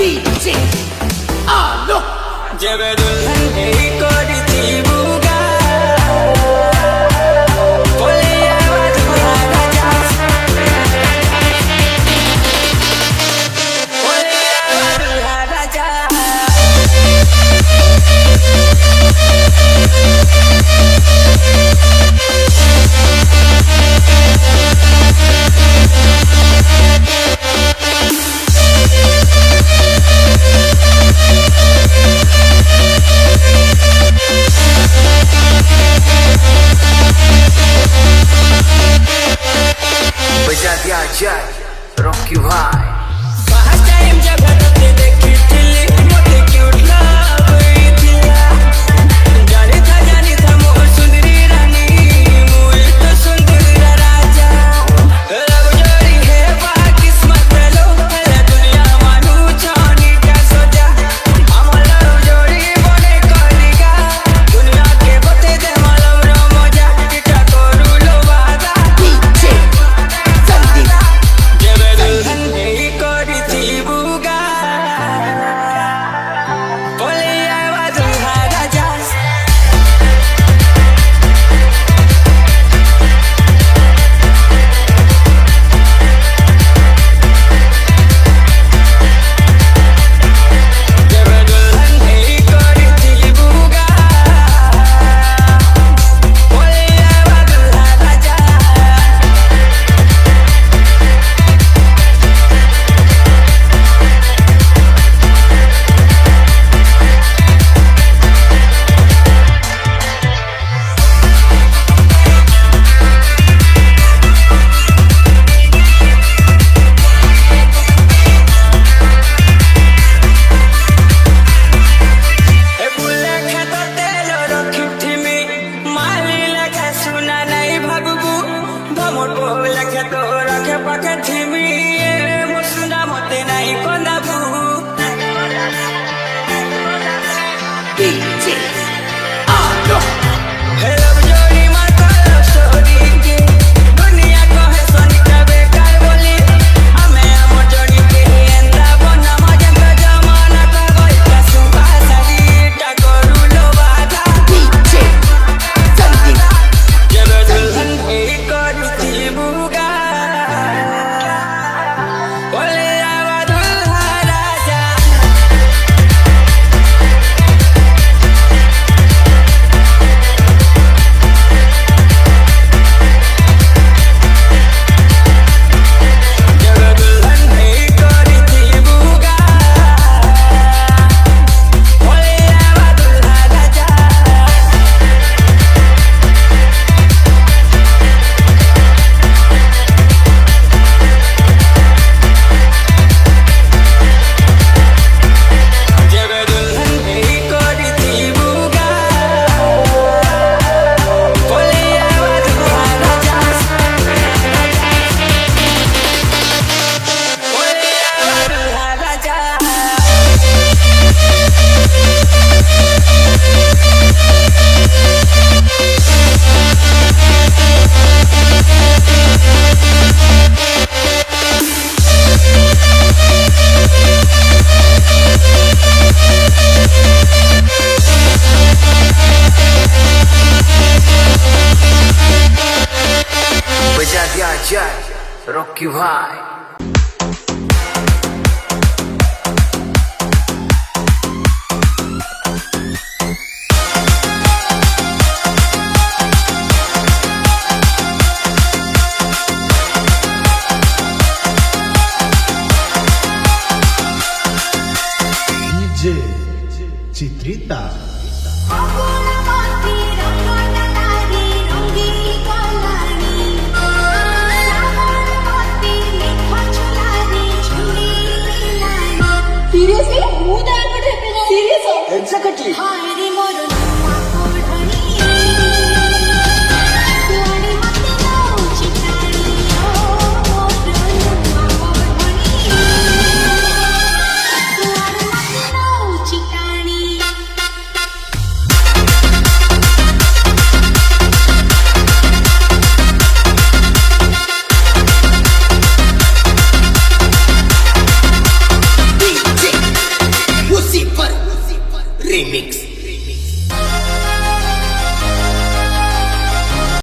DJ Alo जब दुल्हन ही कोरी थी बुगा बोले आवाज बुलाना जा बोले आवाज बुलाना जा बजा दिया जाए रॉकी भाई फर्स्ट टाइम जब तुझे देखी थी मुझे क्यूट लग थी जानी था मोर सुंदरी रानी मुझे तो सुंदर राजा रब जोड़ी है वाह किस्मत लो पहले दुनिया मानू जानी क्या सोचा अमल रब जोड़ी बने करेगा दुनिया के बते दे मालूम रो मजा किटा करू लो वादा DJ संदीप जब दुल्हन ही कोरी थी बुगा बोले आवाज बुलाना जा जब दुल्हन ही कोरी थी बुगा बोले आवाज बुलाना जा ए बुले खेत तेलो रखी थीमी माली लगे सुना नहीं भगबू भमोट बोले खेत रखे पके थीमी ए मुसुना मते नहीं कोंदाबू DJ Alo हे लब जोड़ी मार कलो स्टोरी के दुनिया को है सोनिका बेकार बोली हमें हम जोड़ी के एंदा बना मजन का जमाना का कोई कसम पासरी टकरू लो वादा DJ संदीप जब दुल्हन ही कोरी थी बुगा बोले आवाज बुलाना जा जब दुल्हन ही कोरी थी बुगा बोले आवाज बुलाना जा जब दुल्हन ही कोरी थी बुगा बोले आवाज बुलाना जा बोले आवाज बुलाना जा बजा दिया जाए रॉकी भाई DJ Citrita Seriously? Who the hell would happen? Serious? Exactly. Remix